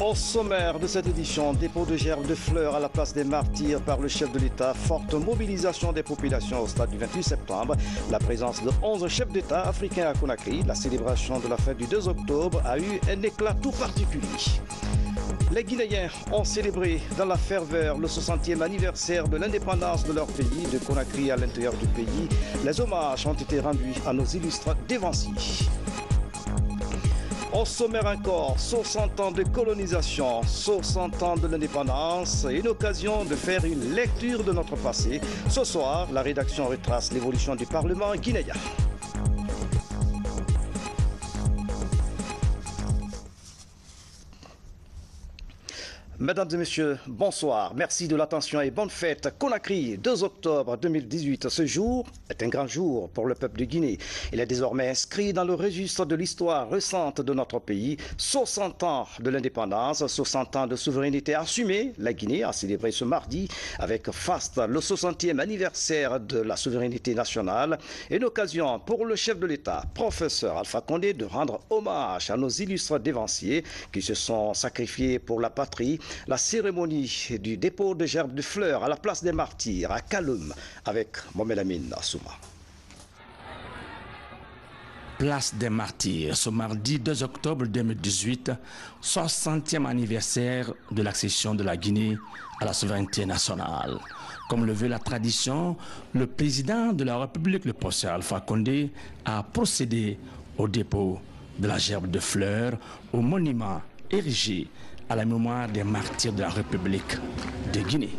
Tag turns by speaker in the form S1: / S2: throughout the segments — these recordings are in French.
S1: Au sommaire de cette édition, dépôt de gerbes de fleurs à la place des martyrs par le chef de l'État, forte mobilisation des populations au stade du 28 septembre, la présence de 11 chefs d'État africains à Conakry, la célébration de la fête du 2 octobre a eu un éclat tout particulier. Les Guinéens ont célébré dans la ferveur le 60e anniversaire de l'indépendance de leur pays, de Conakry à l'intérieur du pays. Les hommages ont été rendus à nos illustres dévanciers. Au sommaire encore, 60 ans de colonisation, 60 ans de l'indépendance, une occasion de faire une lecture de notre passé. Ce soir, la rédaction retrace l'évolution du Parlement guinéen. Mesdames et messieurs, bonsoir. Merci de l'attention et bonne fête. Conakry, 2 octobre 2018. Ce jour est un grand jour pour le peuple de Guinée. Il est désormais inscrit dans le registre de l'histoire récente de notre pays. 60 ans de l'indépendance, 60 ans de souveraineté assumée. La Guinée a célébré ce mardi avec faste le 60e anniversaire de la souveraineté nationale. Une occasion pour le chef de l'État, professeur Alpha Condé, de rendre hommage à nos illustres dévanciers qui se sont sacrifiés pour la patrie. La cérémonie du dépôt de gerbes de fleurs à la place des martyrs à Kaloum avec Mohamed Amin Assouma.
S2: Place des martyrs, ce mardi 2 octobre 2018, 60e anniversaire de l'accession de la Guinée à la souveraineté nationale. Comme le veut la tradition, le président de la République, le professeur Alpha Condé, a procédé au dépôt de la gerbe de fleurs au monument érigé à la mémoire des martyrs de la République de Guinée.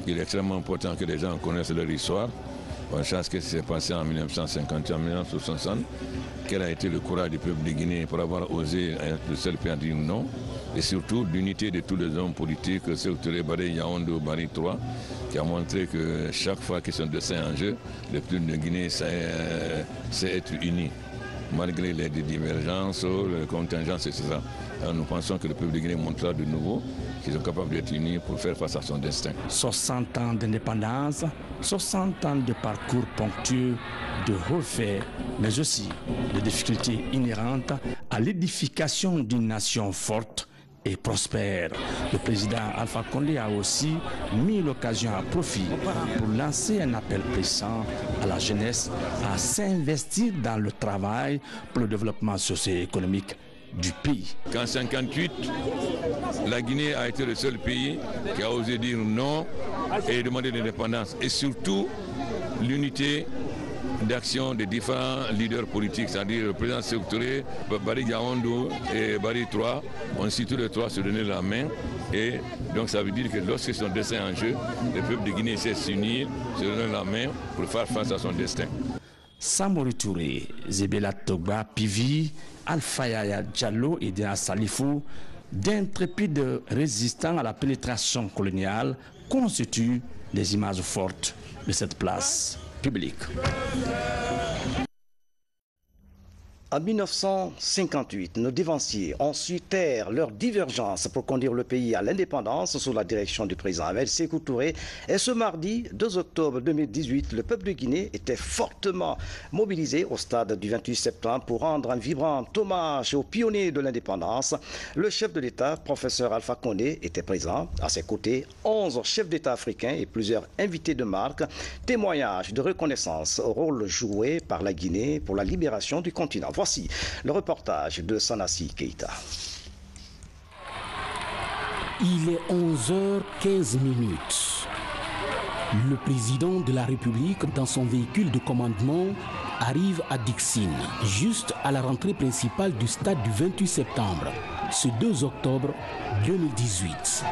S3: Il est extrêmement important que les gens connaissent leur histoire. On sait ce qui s'est passé en 1951, 1960, quel a été le courage du peuple de Guinée pour avoir osé être le seul pays à dire non, et surtout l'unité de tous les hommes politiques, Sékou Barry Yaoundé, Barry III, qui a montré que chaque fois qu'ils sont destin en jeu, le peuple de Guinée sait être uni, malgré les divergences, les contingences, etc. Alors nous pensons que le peuple de Guinée montrera de nouveau qu'ils sont capables d'être unis pour faire face à son destin.
S2: 60 ans d'indépendance, 60 ans de parcours ponctueux de hauts faits, mais aussi de difficultés inhérentes à l'édification d'une nation forte et prospère. Le président Alpha Condé a aussi mis l'occasion à profit pour lancer un appel pressant à la jeunesse à s'investir dans le travail pour le développement socio-économique du pays.
S3: Qu'en 1958, la Guinée a été le seul pays qui a osé dire non et demander l'indépendance. Et surtout, l'unité d'action des différents leaders politiques, c'est-à-dire le président Sékou Touré, Barry Yaoundé et Barry III, ont su tous les trois se donner la main. Et donc ça veut dire que lorsque son destin est en jeu, le peuple de Guinée essaie de s'unir, se donner la main pour faire face à son destin.
S2: Samori Touré, Zébéla Togba, Pivi, Alpha Yaya Diallo et Dina Salifou, d'intrépides résistants à la pénétration coloniale, constituent des images fortes de cette place publique.
S1: En 1958, nos dévanciers ont su taire leurs divergences pour conduire le pays à l'indépendance sous la direction du président Ahmed Sékou Touré. Et ce mardi 2 octobre 2018, le peuple de Guinée était fortement mobilisé au stade du 28 septembre pour rendre un vibrant hommage aux pionniers de l'indépendance. Le chef de l'État, professeur Alpha Condé, était présent. À ses côtés, 11 chefs d'État africains et plusieurs invités de marque. Témoignage de reconnaissance au rôle joué par la Guinée pour la libération du continent. Voici Voici le reportage de Sanassi Keita.
S4: Il est 11h15. Le président de la République, dans son véhicule de commandement, arrive à Dixine, juste à la rentrée principale du stade du 28 septembre, ce 2 octobre 2018.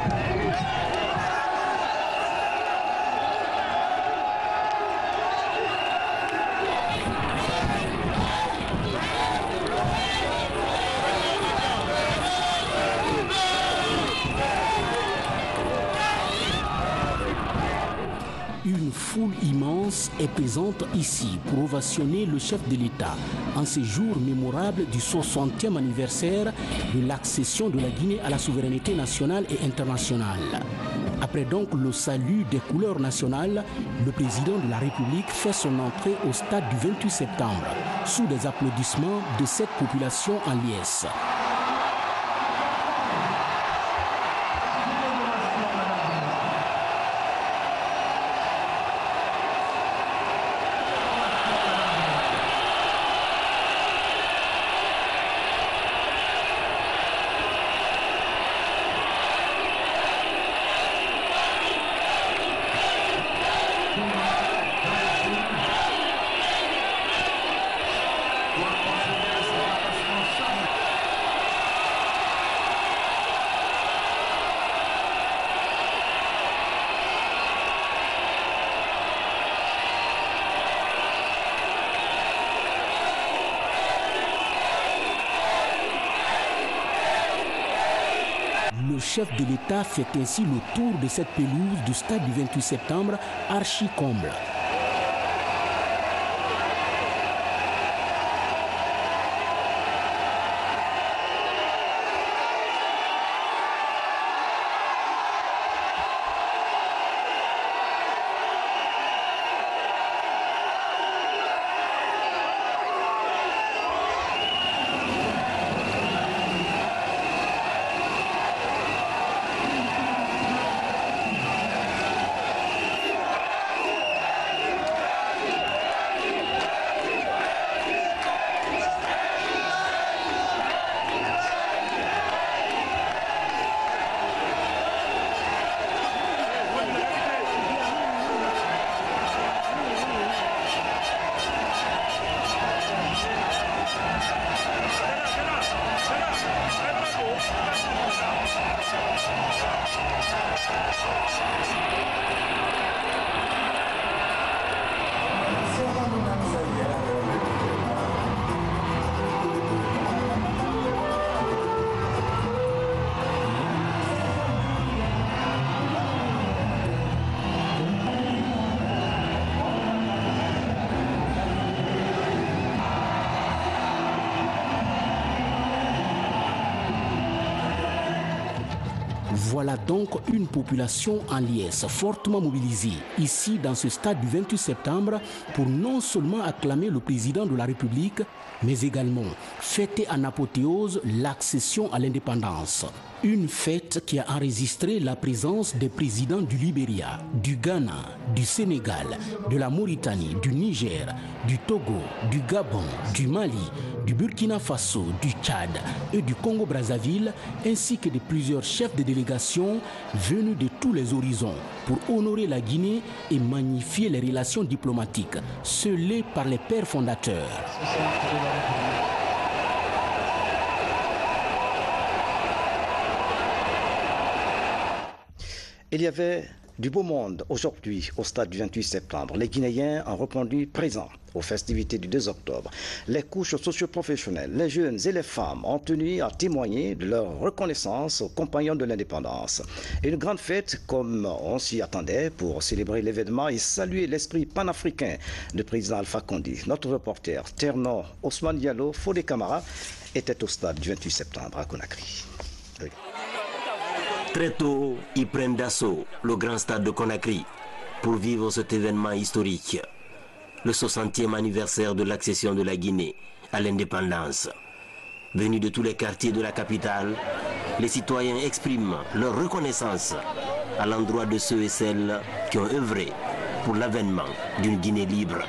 S4: Une foule immense est présente ici pour ovationner le chef de l'État en ces jours mémorables du 60e anniversaire de l'accession de la Guinée à la souveraineté nationale et internationale. Après donc le salut des couleurs nationales, le président de la République fait son entrée au stade du 28 septembre sous des applaudissements de cette population en liesse. Le chef de l'État fait ainsi le tour de cette pelouse du stade du 28 septembre, archi-comble. Voilà donc une population en liesse, fortement mobilisée, ici dans ce stade du 28 septembre, pour non seulement acclamer le président de la République, mais également fêter en apothéose l'accession à l'indépendance. Une fête qui a enregistré la présence des présidents du Libéria, du Ghana, du Sénégal, de la Mauritanie, du Niger, du Togo, du Gabon, du Mali, du Burkina Faso, du Tchad et du Congo-Brazzaville, ainsi que de plusieurs chefs de délégation venus de tous les horizons pour honorer la Guinée et magnifier les relations diplomatiques scellées par les pères fondateurs.
S1: Il y avait du beau monde aujourd'hui au stade du 28 septembre. Les Guinéens ont répondu présents aux festivités du 2 octobre. Les couches socio-professionnelles, les jeunes et les femmes ont tenu à témoigner de leur reconnaissance aux compagnons de l'indépendance. Une grande fête comme on s'y attendait pour célébrer l'événement et saluer l'esprit panafricain du président Alpha Condé. Notre reporter Terno Ousmane Diallo, Fodé Camara, était au stade du 28 septembre à Conakry. Oui.
S5: Très tôt, ils prennent d'assaut le grand stade de Conakry pour vivre cet événement historique, le 60e anniversaire de l'accession de la Guinée à l'indépendance. Venus de tous les quartiers de la capitale, les citoyens expriment leur reconnaissance à l'endroit de ceux et celles qui ont œuvré pour l'avènement d'une Guinée libre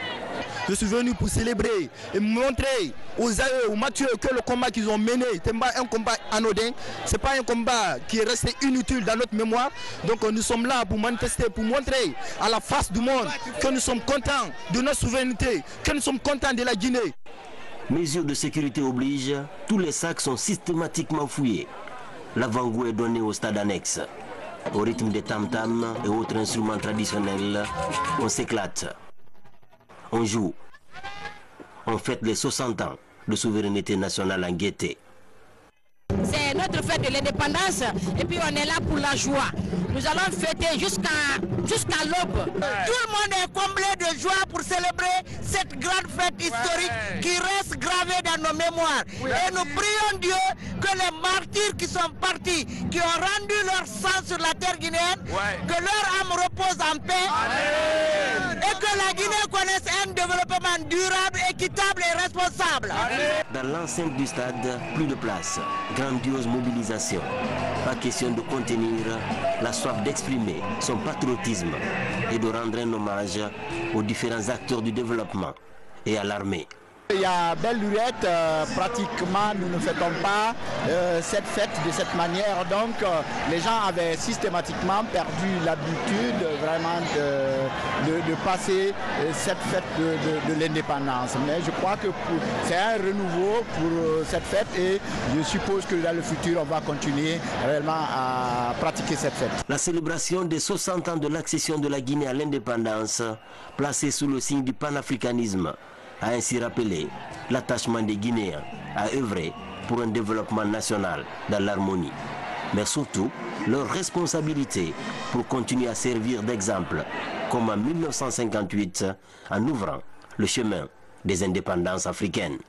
S6: Je suis venu pour célébrer et montrer aux matures que le combat qu'ils ont mené n'était pas un combat anodin, ce n'est pas un combat qui est resté inutile dans notre mémoire. Donc nous sommes là pour manifester, pour montrer à la face du monde que nous sommes contents de notre souveraineté, que nous sommes contents de la Guinée.
S5: Mesures de sécurité obligent, tous les sacs sont systématiquement fouillés. L'avant-goût est donné au stade annexe. Au rythme des tam-tams et autres instruments traditionnels, on s'éclate. On joue. On fête les 60 ans de souveraineté nationale en gaieté.
S7: C'est notre fête de l'indépendance et puis on est là pour la joie. Nous allons fêter jusqu'à l'aube. Tout le monde est comblé de joie pour célébrer cette grande fête historique qui reste gravée dans nos mémoires. Et nous prions Dieu que les martyrs qui sont partis, qui ont rendu leur sang sur la terre guinéenne, que leur âme repose en paix. Et que la Guinée connaisse un développement durable, équitable et responsable.
S5: Dans l'enceinte du stade, plus de place. Grandiose mobilisation. Pas question de contenir la soif d'exprimer son patriotisme et de rendre un hommage aux différents acteurs du développement et à l'armée.
S6: Il y a belle lurette, pratiquement nous ne fêtons pas cette fête de cette manière, donc les gens avaient systématiquement perdu l'habitude vraiment de passer cette fête de l'indépendance. Mais je crois que c'est un renouveau pour cette fête et je suppose que dans le futur on va continuer réellement à pratiquer cette fête.
S5: La célébration des 60 ans de l'accession de la Guinée à l'indépendance, placée sous le signe du panafricanisme, a ainsi rappelé l'attachement des Guinéens à œuvrer pour un développement national dans l'harmonie, mais surtout leur responsabilité pour continuer à servir d'exemple, comme en 1958, en ouvrant le chemin des indépendances africaines.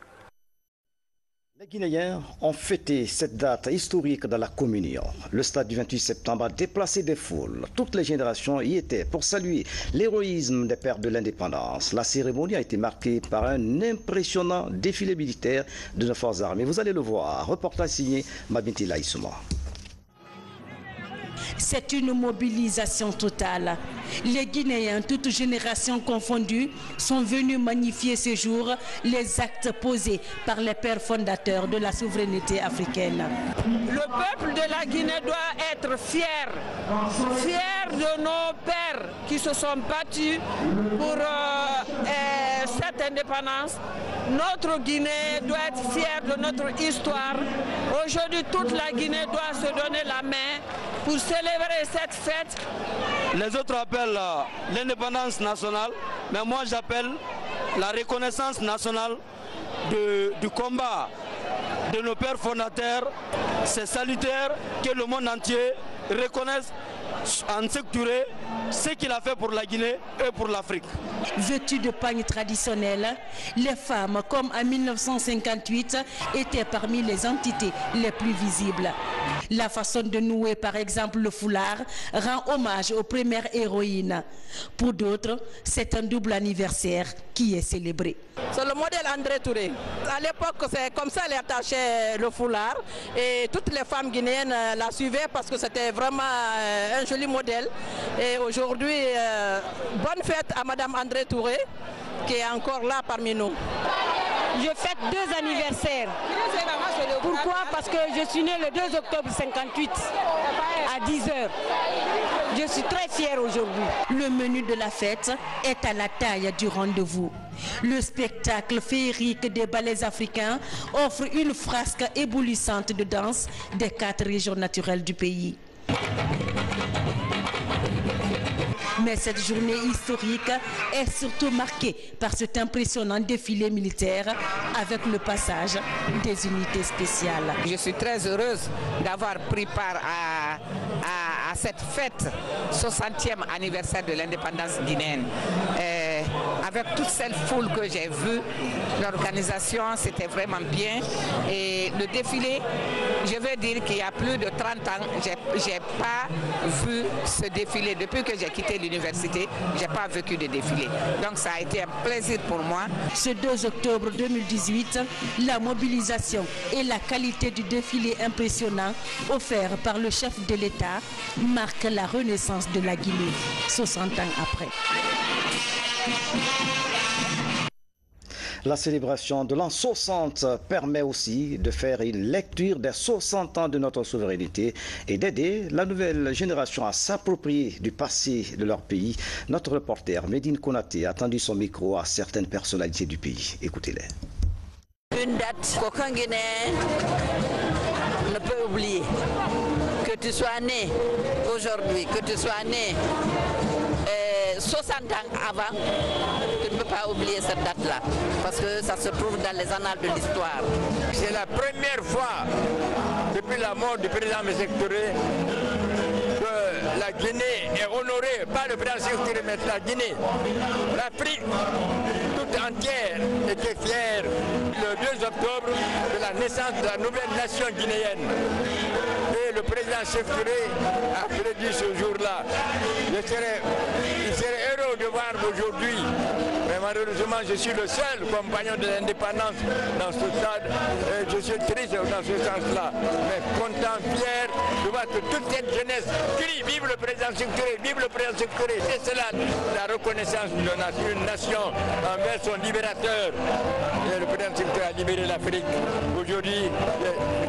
S1: Les Guinéens ont fêté cette date historique dans la communion. Le stade du 28 septembre a déplacé des foules. Toutes les générations y étaient pour saluer l'héroïsme des pères de l'indépendance. La cérémonie a été marquée par un impressionnant défilé militaire de nos forces armées. Vous allez le voir. Reportage signé Mabinti Laïsouma.
S8: C'est une mobilisation totale. Les Guinéens, toutes générations confondues, sont venus magnifier ce jour les actes posés par les pères fondateurs de la souveraineté africaine.
S9: Le peuple de la Guinée doit être fier de nos pères qui se sont battus pour cette indépendance. Notre Guinée doit être fière de notre histoire. Aujourd'hui, toute la Guinée doit se donner la main pour célébrer cette fête.
S10: Les autres appellent l'indépendance nationale, mais moi j'appelle la reconnaissance nationale du combat de nos pères fondateurs. C'est salutaire que le monde entier reconnaisse en secturé ce qu'il a fait pour la Guinée et pour l'Afrique.
S8: Vêtues de pagnes traditionnelles, les femmes, comme en 1958, étaient parmi les entités les plus visibles. La façon de nouer, par exemple, le foulard rend hommage aux premières héroïnes. Pour d'autres, c'est un double anniversaire qui est célébré.
S7: C'est le modèle André Touré. À l'époque, c'est comme ça qu'elle attachait le foulard et toutes les femmes guinéennes la suivaient parce que c'était vraiment un joli modèle. Et aujourd'hui, bonne fête à Madame André Touré qui est encore là parmi nous.
S11: Je fête 2 anniversaires. Pourquoi? Parce que je suis née le 2 octobre 58 à 10h. Je suis très fière aujourd'hui.
S8: Le menu de la fête est à la taille du rendez-vous. Le spectacle féerique des ballets africains offre une frasque éblouissante de danse des 4 régions naturelles du pays. Mais cette journée historique est surtout marquée par cet impressionnant défilé militaire avec le passage des unités spéciales.
S7: Je suis très heureuse d'avoir pris part à cette fête, 60e anniversaire de l'indépendance guinéenne. Avec toute cette foule que j'ai vue, l'organisation c'était vraiment bien. Et le défilé, je veux dire qu'il y a plus de 30 ans, je n'ai pas vu ce défilé. Depuis que j'ai quitté l'université, je n'ai pas vécu de défilé. Donc ça a été un plaisir pour moi.
S8: Ce 2 octobre 2018, la mobilisation et la qualité du défilé impressionnant offert par le chef de l'État marque la renaissance de la Guinée, 60 ans après.
S1: La célébration de l'an 60 permet aussi de faire une lecture des 60 ans de notre souveraineté et d'aider la nouvelle génération à s'approprier du passé de leur pays. Notre reporter Medine Konaté a tendu son micro à certaines personnalités du pays. Écoutez-les.
S12: Une date qu'aucun Guinéen ne peut oublier. Que tu sois né aujourd'hui, que tu sois né 60 ans avant, tu ne peux pas oublier cette date-là, parce que ça se trouve dans les annales de l'histoire.
S13: C'est la première fois depuis la mort du président Sékou Touré que la Guinée est honorée, pas le président Sékou Touré, mais la Guinée. L'Afrique toute entière était fière le 2 octobre de la naissance de la nouvelle nation guinéenne. Et le président Sékou Touré a prédit ce jour-là. Il serait heureux de voir aujourd'hui, mais malheureusement je suis le seul compagnon de l'indépendance dans ce stade. Et je suis triste dans ce sens-là, mais content, fier de voir que toute cette jeunesse crie vive le président Sékou Touré, vive le président Sékou Touré. C'est cela la reconnaissance d'une nation envers son libérateur. Et le président Sékou Touré a libéré l'Afrique. Aujourd'hui,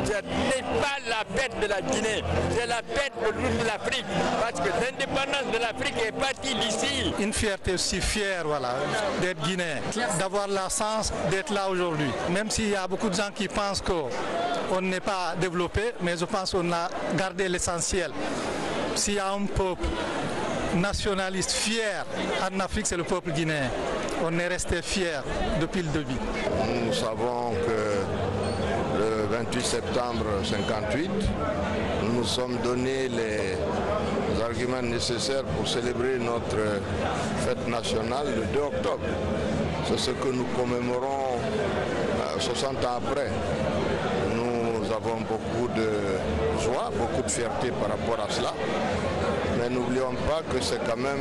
S13: ce n'est pas la fête de la Guinée, c'est la fête de toute l'Afrique, parce que l'indépendance de l'Afrique est partie d'ici.
S14: Une fierté aussi fière, voilà, d'être guinéen, d'avoir la chance d'être là aujourd'hui. Même s'il y a beaucoup de gens qui pensent qu'on n'est pas développé, mais je pense qu'on a gardé l'essentiel. S'il y a un peuple nationaliste fier en Afrique, c'est le peuple guinéen. On est resté fiers depuis le début.
S15: Nous savons que le 28 septembre 1958, nous nous sommes donné les arguments nécessaires pour célébrer notre fête nationale le 2 octobre. C'est ce que nous commémorons 60 ans après. Nous avons beaucoup de joie, beaucoup de fierté par rapport à cela. Mais n'oublions pas que c'est quand même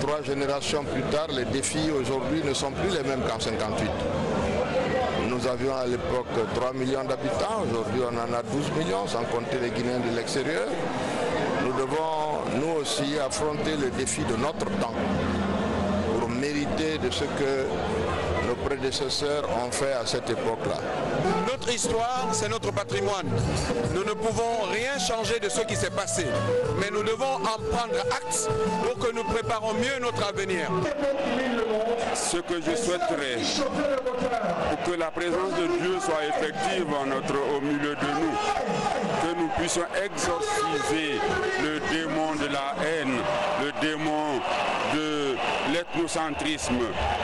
S15: 3 générations plus tard, les défis aujourd'hui ne sont plus les mêmes qu'en 1958. Nous avions à l'époque 3 millions d'habitants, aujourd'hui on en a 12 millions, sans compter les Guinéens de l'extérieur. Nous devons, nous aussi, affronter le défi de notre temps pour mériter de ce que nos prédécesseurs ont fait à cette époque-là.
S16: Notre histoire, c'est notre patrimoine. Nous ne pouvons rien changer de ce qui s'est passé, mais nous devons en prendre acte pour que nous préparons mieux notre avenir.
S17: Ce que je souhaiterais, pour que la présence de Dieu soit effective au milieu de nous, que nous puissions exorciser le démon de la haine, le démon de l'ethnocentrisme,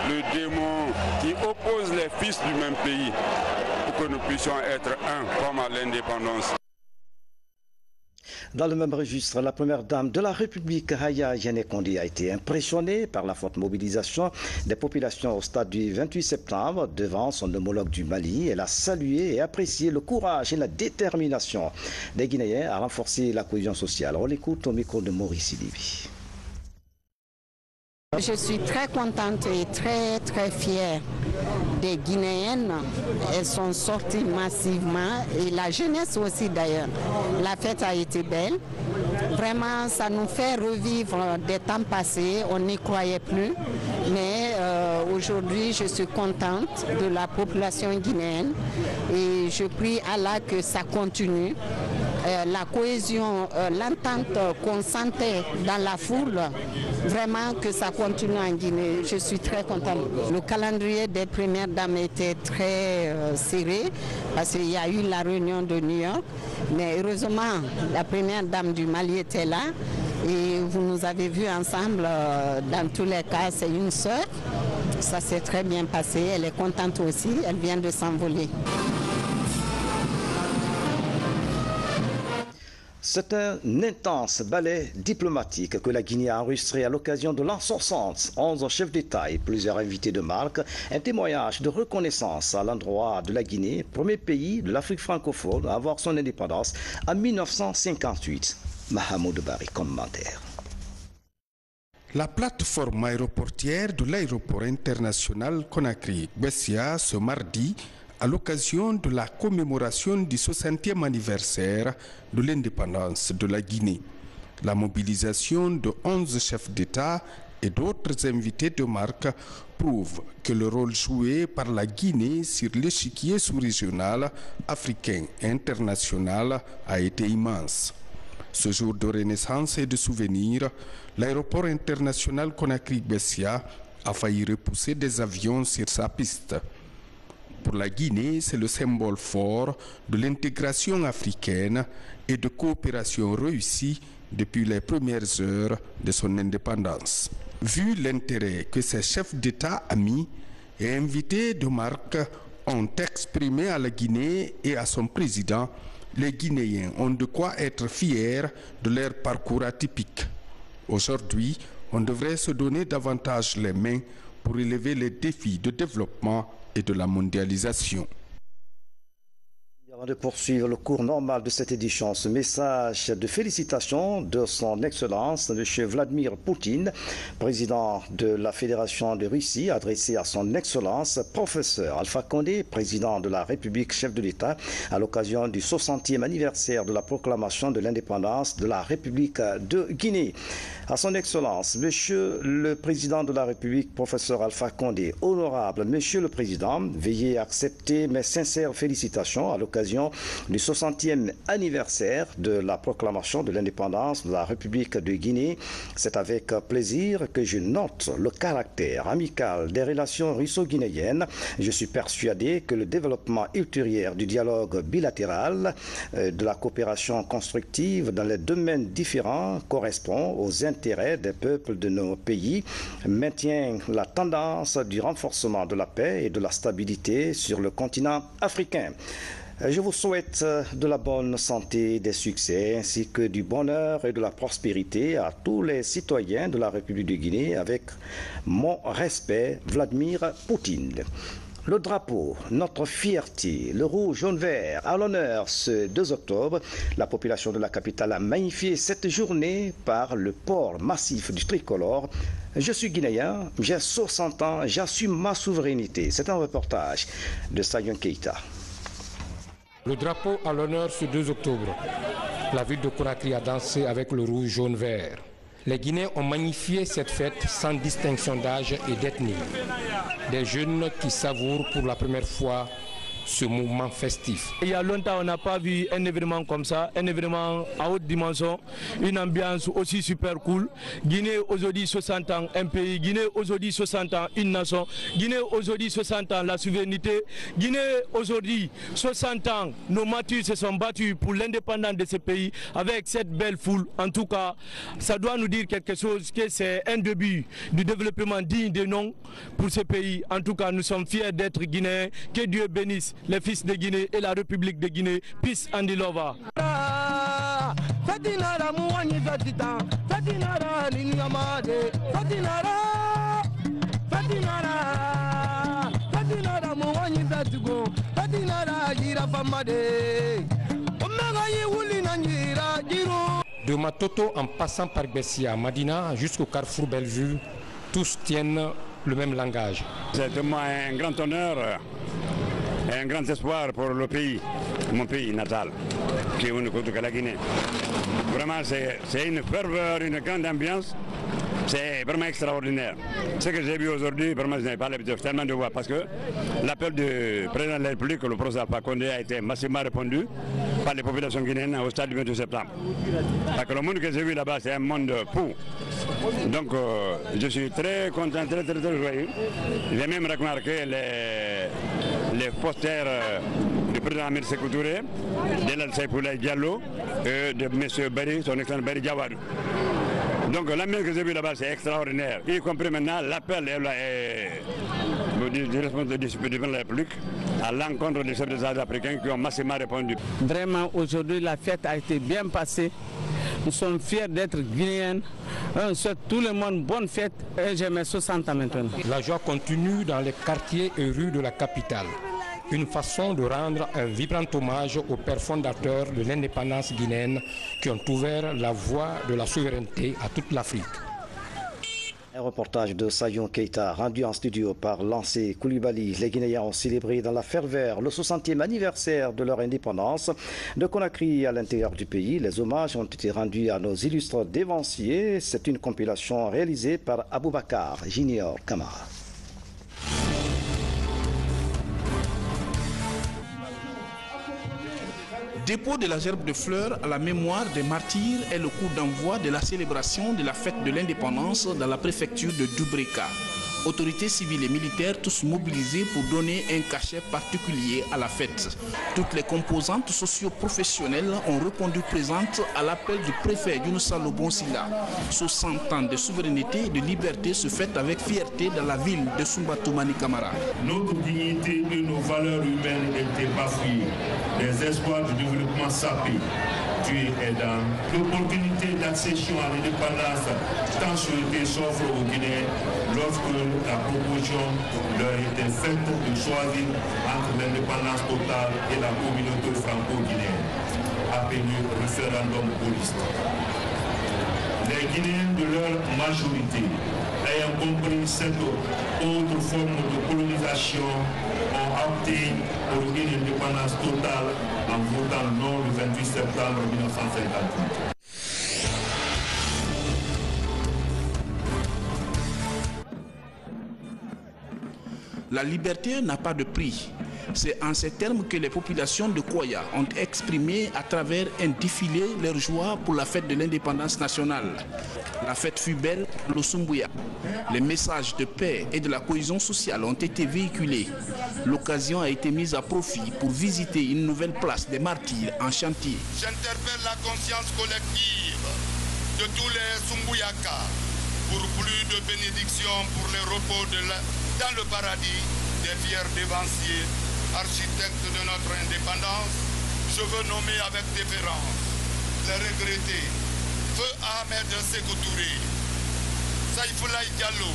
S17: le démon qui oppose les fils du même pays, pour que nous puissions être un comme à l'indépendance.
S1: Dans le même registre, la première dame de la République, Yahya Jammeh Kondé, a été impressionnée par la forte mobilisation des populations au stade du 28 septembre devant son homologue du Mali. Elle a salué et apprécié le courage et la détermination des Guinéens à renforcer la cohésion sociale. On l'écoute au micro de Maurice Libi.
S18: Je suis très contente et très fière des Guinéennes. Elles sont sorties massivement et la jeunesse aussi d'ailleurs. La fête a été belle. Vraiment, ça nous fait revivre des temps passés. On n'y croyait plus. Mais aujourd'hui, je suis contente de la population guinéenne et je prie Allah que ça continue. La cohésion, l'entente qu'on sentait dans la foule, vraiment que ça continue en Guinée. Je suis très contente. Le calendrier des premières dames était très serré parce qu'il y a eu la réunion de New York. Mais heureusement, la première dame du Mali était là et vous nous avez vus ensemble. Dans tous les cas, c'est une sœur. Ça s'est très bien passé. Elle est contente aussi. Elle vient de s'envoler.
S1: C'est un intense ballet diplomatique que la Guinée a enregistré à l'occasion de l'an 60. 11 chefs d'État et plusieurs invités de marque. Un témoignage de reconnaissance à l'endroit de la Guinée, premier pays de l'Afrique francophone à avoir son indépendance en 1958. Mahamoud Bari, commentaire.
S19: La plateforme aéroportière de l'aéroport international Conakry-Bessia ce mardi à l'occasion de la commémoration du 60e anniversaire de l'indépendance de la Guinée. La mobilisation de 11 chefs d'État et d'autres invités de marque prouvent que le rôle joué par la Guinée sur l'échiquier sous-régional, africain et international a été immense. Ce jour de renaissance et de souvenir, l'aéroport international Conakry-Bessia a failli repousser des avions sur sa piste. Pour la Guinée, c'est le symbole fort de l'intégration africaine et de coopération réussie depuis les premières heures de son indépendance. Vu l'intérêt que ses chefs d'État, amis et invités de marque ont exprimé à la Guinée et à son président, les Guinéens ont de quoi être fiers de leur parcours atypique. Aujourd'hui, on devrait se donner davantage les mains pour relever les défis de développement et de la mondialisation.
S1: Avant de poursuivre le cours normal de cette édition, ce message de félicitations de son Excellence, M. Vladimir Poutine, président de la Fédération de Russie, adressé à son Excellence, professeur Alpha Condé, président de la République, chef de l'État, à l'occasion du 60e anniversaire de la proclamation de l'indépendance de la République de Guinée. À son Excellence, Monsieur le Président de la République, professeur Alpha Condé, honorable Monsieur le Président, veuillez accepter mes sincères félicitations à l'occasion du 60e anniversaire de la proclamation de l'indépendance de la République de Guinée. C'est avec plaisir que je note le caractère amical des relations russo-guinéennes. Je suis persuadé que le développement ultérieur du dialogue bilatéral, de la coopération constructive dans les domaines différents correspond aux intérêts des peuples de nos pays, maintient la tendance du renforcement de la paix et de la stabilité sur le continent africain. Je vous souhaite de la bonne santé, des succès, ainsi que du bonheur et de la prospérité à tous les citoyens de la République de Guinée, avec mon respect, Vladimir Poutine. Le drapeau, notre fierté, le rouge, jaune, vert, à l'honneur ce 2 octobre. La population de la capitale a magnifié cette journée par le port massif du tricolore. Je suis guinéen, j'ai 60 ans, j'assume ma souveraineté. C'est un reportage de Sayon Keita.
S20: Le drapeau à l'honneur ce 2 octobre. La ville de Conakry a dansé avec le rouge, jaune, vert. Les Guinéens ont magnifié cette fête sans distinction d'âge et d'ethnie. Des jeunes qui savourent pour la première fois ce mouvement festif.
S10: Il y a longtemps, on n'a pas vu un événement comme ça, un événement à haute dimension, une ambiance aussi super cool. Guinée aujourd'hui 60 ans, un pays. Guinée aujourd'hui 60 ans, une nation. Guinée aujourd'hui 60 ans, la souveraineté. Guinée aujourd'hui 60 ans, nos martyrs se sont battus pour l'indépendance de ce pays avec cette belle foule. En tout cas, ça doit nous dire quelque chose, que c'est un début du développement digne de nom pour ce pays. En tout cas, nous sommes fiers d'être Guinéens. Que Dieu bénisse les fils de Guinée et la République de Guinée. Peace and love.
S20: De Matoto en passant par Bessia, Madina jusqu'au carrefour Bellevue, tous tiennent le même langage.
S17: C'est vraiment un grand honneur et un grand espoir pour le pays, mon pays natal, qui est unique que la Guinée. Vraiment, c'est une ferveur, une grande ambiance. C'est vraiment extraordinaire. Ce que j'ai vu aujourd'hui, vraiment, je n'avais pas l'habitude tellement de voir, parce que l'appel du président de la République, le professeur Alpha Condé, a été massivement répondu par les populations guinéennes au stade du 28 septembre. Parce que le monde que j'ai vu là-bas, c'est un monde fou. Donc, je suis très content, très joyeux. J'ai même remarqué les posters du président Amir Sékou Touré, de l'Alsaïpoula Diallo et de M. Barry, son excellent Barry Diawad. Donc l'ambiance que j'ai vu là-bas, c'est extraordinaire. Y compris maintenant l'appel du responsable du président de la République à l'encontre des chefs d'État africains qui ont massivement répondu.
S21: Vraiment, aujourd'hui, la fête a été bien passée. Nous sommes fiers d'être Guinéens. On souhaite tout le monde bonne fête et j'ai mes 60 ans maintenant.
S20: La joie continue dans les quartiers et rues de la capitale. Une façon de rendre un vibrant hommage aux pères fondateurs de l'indépendance guinéenne qui ont ouvert la voie de la souveraineté à toute l'Afrique.
S1: Un reportage de Sayon Keita rendu en studio par Lancé Koulibaly. Les Guinéens ont célébré dans la ferveur le 60e anniversaire de leur indépendance de Conakry à l'intérieur du pays. Les hommages ont été rendus à nos illustres dévanciers. C'est une compilation réalisée par Aboubakar Junior Kamara.
S2: Dépôt de la gerbe de fleurs à la mémoire des martyrs est le coup d'envoi de la célébration de la fête de l'indépendance dans la préfecture de Dubreka. Autorités civiles et militaires tous mobilisés pour donner un cachet particulier à la fête. Toutes les composantes socio-professionnelles ont répondu présentes à l'appel du préfet Younoussa Lobonsila. 60 ans de souveraineté et de liberté se fêtent avec fierté dans la ville de Soumbatou-Mani Camara.
S3: Notre dignité et nos valeurs humaines étaient bafouées. Les espoirs du développement sapés, tués et dans l'opportunité d'accession à l'indépendance tant souhaitée s'offre aux Guinéens lorsque la proposition leur était faite de choisir entre l'indépendance totale et la communauté franco-guinéenne, appelée référendum gaulliste. Les Guinéens de leur majorité, ayant compris cette autre forme de colonisation, ont opté pour une indépendance totale en votant non le 28 septembre 1958.
S2: La liberté n'a pas de prix. C'est en ces termes que les populations de Koya ont exprimé à travers un défilé leur joie pour la fête de l'indépendance nationale. La fête fut belle, le Sumbuya. Les messages de paix et de la cohésion sociale ont été véhiculés. L'occasion a été mise à profit pour visiter une nouvelle place des martyrs en chantier.
S22: J'interpelle la conscience collective de tous les Sumbuyaka pour plus de bénédictions pour les repos dans le paradis des fiers dévanciers, architectes de notre indépendance. Je veux nommer avec déférence les regrettés Feu Ahmed Sékou Touré, Saïfoulaye Diallo,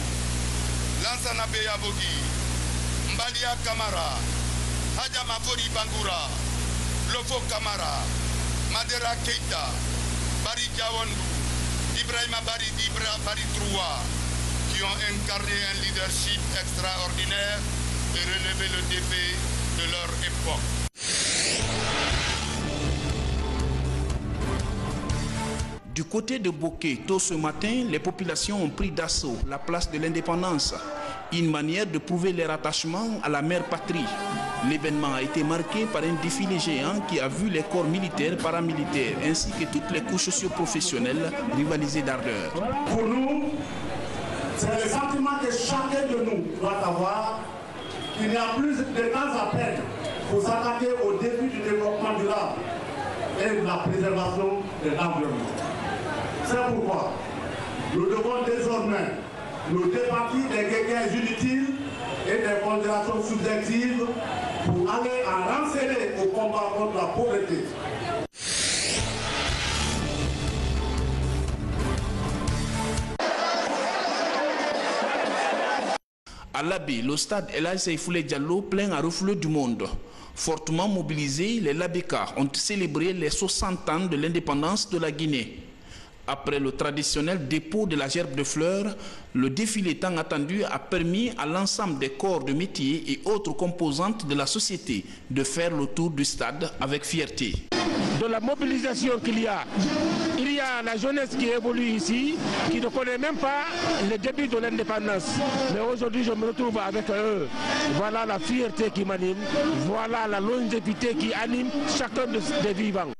S22: Lansana Beyabogui, Mbalia Kamara, Hadjama Fori Bangoura, Lofo Kamara, Madera Keita, Bari Diawandou, Ibrahima Bari Troua, qui ont incarné un leadership extraordinaire et relevé le défi de leur époque.
S2: Du côté de Bokeh, tôt ce matin, les populations ont pris d'assaut la place de l'indépendance. Une manière de prouver leur attachement à la mère patrie. L'événement a été marqué par un défilé géant qui a vu les corps militaires, paramilitaires ainsi que toutes les couches socio-professionnelles rivaliser d'ardeur.
S23: Pour nous, c'est le sentiment que chacun de nous doit avoir qu'il n'y a plus de temps à perdre pour s'attaquer au défi du développement durable et de la préservation de l'environnement. C'est pourquoi nous devons désormais nous départir des guerres inutiles et des considérations subjectives pour aller en renseigner au combat contre la pauvreté.
S2: À l'Abbé, le stade El Hadji Saïfoulaye Diallo plein à reflet du monde. Fortement mobilisés, les Labékas ont célébré les 60 ans de l'indépendance de la Guinée. Après le traditionnel dépôt de la gerbe de fleurs, le défilé tant attendu a permis à l'ensemble des corps de métier et autres composantes de la société de faire le tour du stade avec fierté.
S24: De la mobilisation qu'il y a, il y a la jeunesse qui évolue ici, qui ne connaît même pas le début de l'indépendance. Mais aujourd'hui, je me retrouve avec eux. Voilà la fierté qui m'anime, voilà la longévité qui anime chacun des vivants.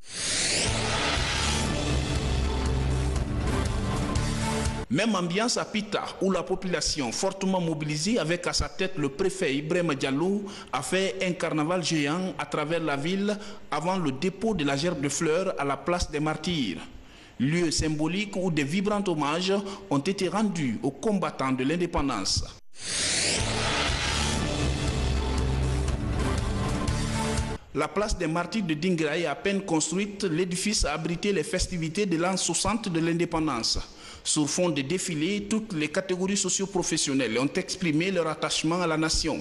S2: Même ambiance à Pita, où la population fortement mobilisée avec à sa tête le préfet Ibrahima Diallo a fait un carnaval géant à travers la ville avant le dépôt de la gerbe de fleurs à la place des martyrs. Lieu symbolique où des vibrants hommages ont été rendus aux combattants de l'indépendance. La place des martyrs de Dingraï, à peine construite, l'édifice a abrité les festivités de l'an 60 de l'indépendance. Sur fond de défilés, toutes les catégories socio-professionnelles ont exprimé leur attachement à la nation.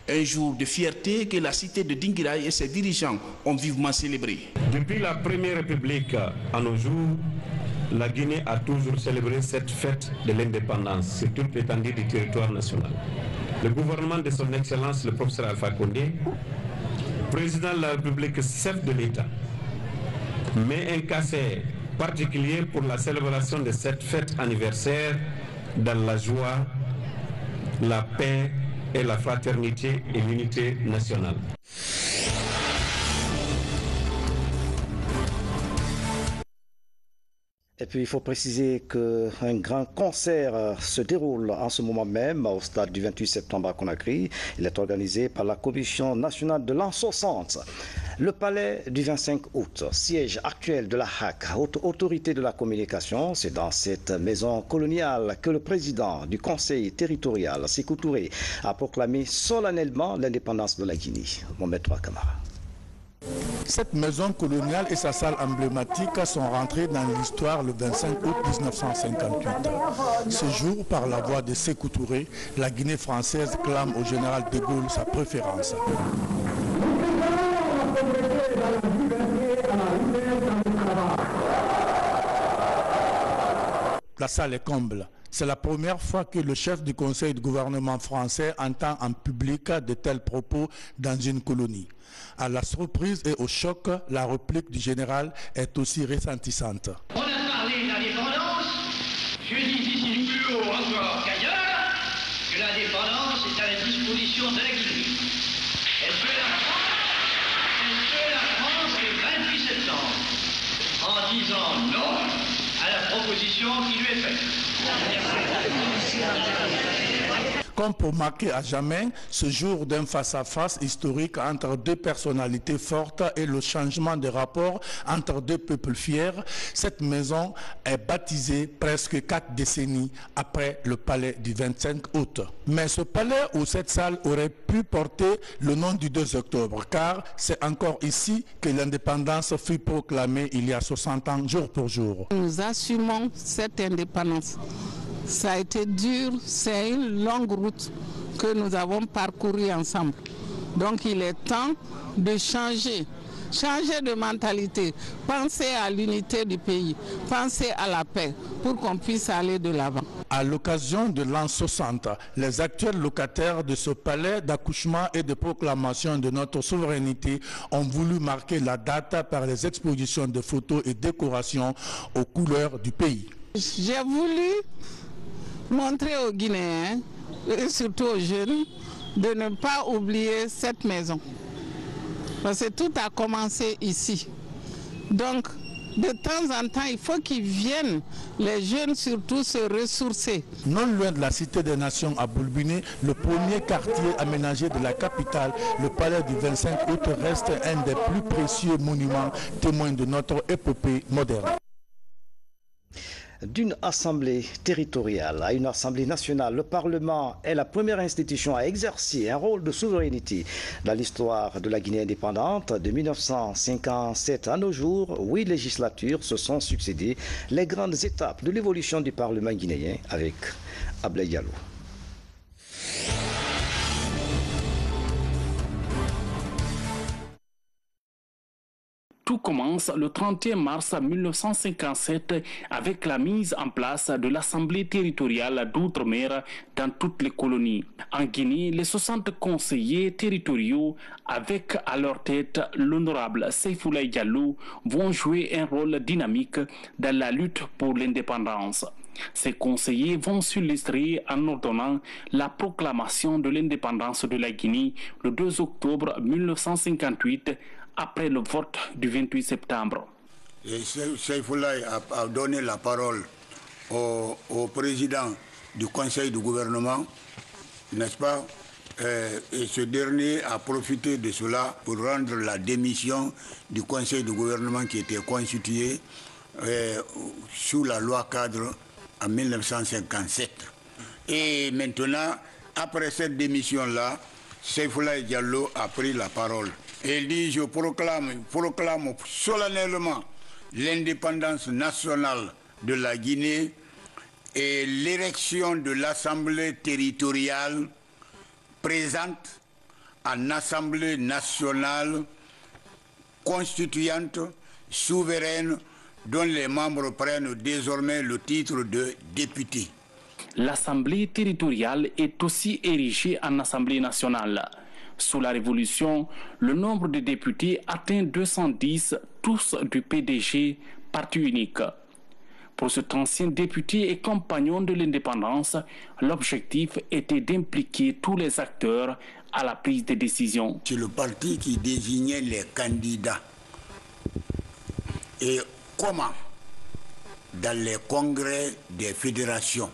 S2: Un jour de fierté que la cité de Dingraï et ses dirigeants ont vivement célébré.
S25: Depuis la Première République à nos jours,
S4: la Guinée a toujours célébré cette fête de l'indépendance sur toute l'étendue du territoire national. Le gouvernement de son Excellence, le professeur Alpha Condé, président de la République, chef de l'État, met un cachet particulier pour la célébration de cette fête anniversaire dans la joie, la paix et la fraternité et l'unité nationale.
S1: Et puis il faut préciser qu'un grand concert se déroule en ce moment même au stade du 28 septembre à Conakry. Il est organisé par la Commission nationale de l'an 60. Le palais du 25 août, siège actuel de la HAC, Haute Autorité de la Communication, c'est dans cette maison coloniale que le président du Conseil territorial, Sékou Touré, a proclamé solennellement l'indépendance de la Guinée. Mohamed Kamara.
S5: Cette maison coloniale et sa salle emblématique sont rentrées dans l'histoire le 25 août 1958. Ce jour, par la voix de Sékou Touré, la Guinée française clame au général de Gaulle sa préférence. La salle est comble. C'est la première fois que le chef du conseil de gouvernement français entend en public de tels propos dans une colonie. À la surprise et au choc, la réplique du général est aussi retentissante.
S6: On a parlé de l'indépendance, je dis ici plus haut encore qu'ailleurs, que l'indépendance est à la disposition de la Guinée. Est-ce que la France le 28 septembre, en disant non à la proposition qui lui est faite.
S5: Comme pour marquer à jamais ce jour d'un face-à-face historique entre deux personnalités fortes et le changement de rapport entre deux peuples fiers, cette maison est baptisée presque 4 décennies après le palais du 25 août. Mais ce palais ou cette salle aurait pu porter le nom du 2 octobre, car c'est encore ici que l'indépendance fut proclamée il y a 60 ans, jour pour jour.
S18: Nous assumons cette indépendance. Ça a été dur, c'est une longue route que nous avons parcourue ensemble. Donc il est temps de changer de mentalité, penser à l'unité du pays, penser à la paix pour qu'on puisse aller de l'avant.
S5: À l'occasion de l'an 60, les actuels locataires de ce palais d'accouchement et de proclamation de notre souveraineté ont voulu marquer la date par les expositions de photos et décorations aux couleurs du pays.
S18: J'ai voulu montrer aux Guinéens, et surtout aux jeunes, de ne pas oublier cette maison. Parce que tout a commencé ici. Donc, de temps en temps, il faut qu'ils viennent, les jeunes surtout, se ressourcer.
S5: Non loin de la Cité des Nations à Boulbiné, le premier quartier aménagé de la capitale, le palais du 25 août, reste un des plus précieux monuments témoins de notre épopée moderne.
S1: D'une assemblée territoriale à une assemblée nationale, le Parlement est la première institution à exercer un rôle de souveraineté. Dans l'histoire de la Guinée indépendante, de 1957 à nos jours, 8 législatures se sont succédées, les grandes étapes de l'évolution du Parlement guinéen avec Ablaye Diallo.
S2: Tout commence le 31 mars 1957 avec la mise en place de l'Assemblée territoriale d'outre-mer dans toutes les colonies. En Guinée, les 60 conseillers territoriaux, avec à leur tête l'honorable Seyfoulaye Diallo, vont jouer un rôle dynamique dans la lutte pour l'indépendance. Ces conseillers vont s'illustrer en ordonnant la proclamation de l'indépendance de la Guinée le 2 octobre 1958 après le vote du 28 septembre.
S9: Seyfoulaye a donné la parole au président du conseil du gouvernement, n'est-ce pas? Et ce dernier a profité de cela pour rendre la démission du conseil de gouvernement qui était constitué sous la loi cadre en 1957. Et maintenant, après cette démission-là, Seyfoulaye Diallo a pris la parole. Et il dit, je proclame solennellement l'indépendance nationale de la Guinée et l'érection de l'Assemblée territoriale présente en Assemblée nationale constituante, souveraine, dont les membres prennent désormais le titre de député.
S2: L'Assemblée territoriale est aussi érigée en Assemblée nationale. Sous la Révolution, le nombre de députés atteint 210, tous du PDG, parti unique. Pour cet ancien député et compagnon de l'indépendance, l'objectif était d'impliquer tous les acteurs à la prise de décision.
S9: C'est le parti qui désignait les candidats. Et comment, dans les congrès des fédérations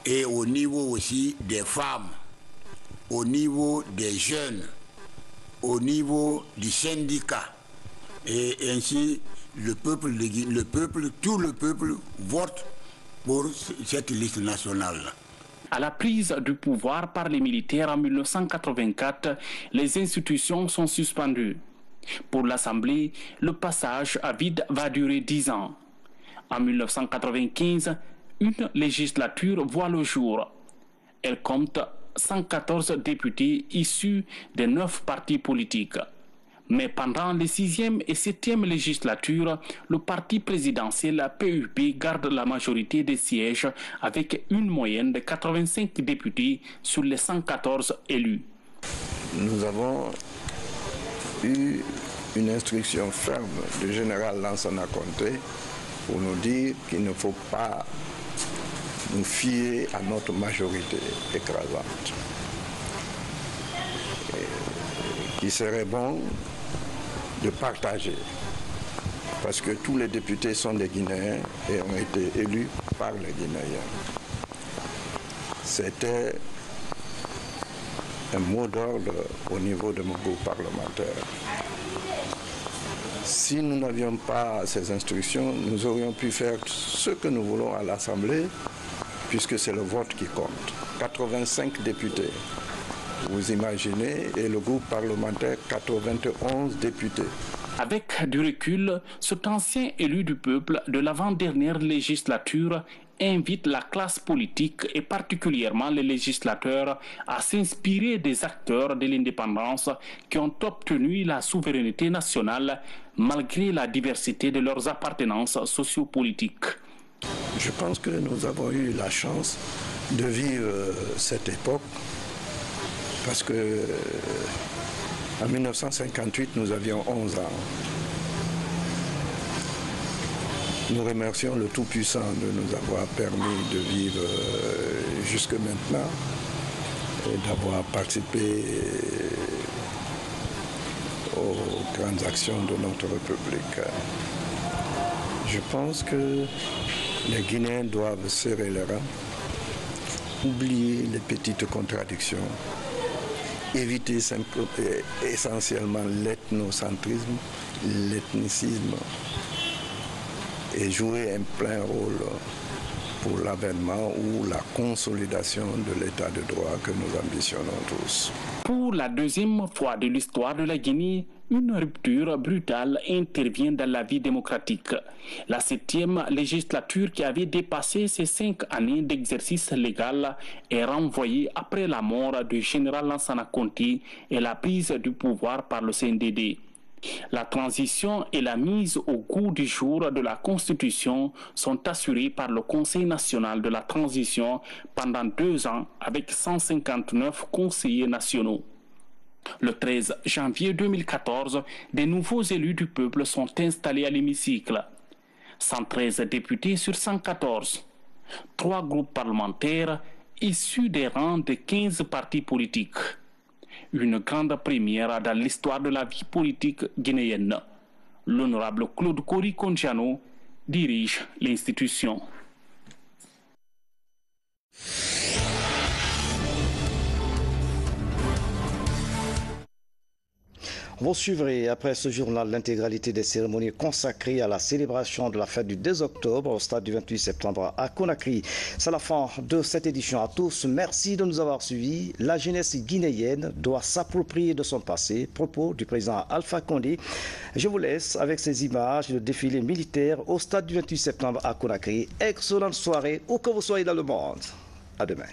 S9: et au niveau aussi des femmes, au niveau des jeunes, au niveau du syndicat, et ainsi tout le peuple vote pour cette liste nationale.
S2: À la prise du pouvoir par les militaires en 1984, les institutions sont suspendues. Pour l'Assemblée, le passage à vide va durer 10 ans. En 1995, une législature voit le jour. Elle compte 114 députés issus des 9 partis politiques. Mais pendant les 6e et 7e législatures, le parti présidentiel PUP garde la majorité des sièges avec une moyenne de 85 députés sur les 114 élus.
S15: Nous avons eu une instruction ferme du général Lansana Conté pour nous dire qu'il ne faut pas nous fier à notre majorité écrasante. Qu'il serait bon de partager, parce que tous les députés sont des Guinéens et ont été élus par les Guinéens. C'était un mot d'ordre au niveau de mon groupe parlementaire. Si nous n'avions pas ces instructions, nous aurions pu faire ce que nous voulons à l'Assemblée, puisque c'est le vote qui compte. 85 députés. Vous imaginez, et le groupe parlementaire, 91 députés.
S2: Avec du recul, cet ancien élu du peuple de l'avant-dernière législature invite la classe politique et particulièrement les législateurs à s'inspirer des acteurs de l'indépendance qui ont obtenu la souveraineté nationale malgré la diversité de leurs appartenances sociopolitiques.
S15: Je pense que nous avons eu la chance de vivre cette époque parce que en 1958, nous avions 11 ans. Nous remercions le Tout-Puissant de nous avoir permis de vivre jusque maintenant et d'avoir participé aux grandes actions de notre République. Je pense que les Guinéens doivent serrer les rangs, oublier les petites contradictions, éviter essentiellement l'ethnocentrisme, l'ethnicisme et jouer un plein rôle pour l'avènement ou la consolidation de l'état de droit que nous ambitionnons tous.
S2: Pour la deuxième fois de l'histoire de la Guinée, une rupture brutale intervient dans la vie démocratique. La 7e législature qui avait dépassé ses 5 années d'exercice légal est renvoyée après la mort du général Lansana Conté et la prise du pouvoir par le CNDD. La transition et la mise au goût du jour de la Constitution sont assurées par le Conseil national de la transition pendant 2 ans avec 159 conseillers nationaux. Le 13 janvier 2014, des nouveaux élus du peuple sont installés à l'hémicycle. 113 députés sur 114. 3 groupes parlementaires issus des rangs de 15 partis politiques. Une grande première dans l'histoire de la vie politique guinéenne. L'honorable Claude Kori Kondiano dirige l'institution.
S1: Vous suivrez après ce journal l'intégralité des cérémonies consacrées à la célébration de la fête du 2 octobre au stade du 28 septembre à Conakry. C'est la fin de cette édition à tous. Merci de nous avoir suivis. La jeunesse guinéenne doit s'approprier de son passé. Propos du président Alpha Condé. Je vous laisse avec ces images de défilé militaire au stade du 28 septembre à Conakry. Excellente soirée où que vous soyez dans le monde. À demain.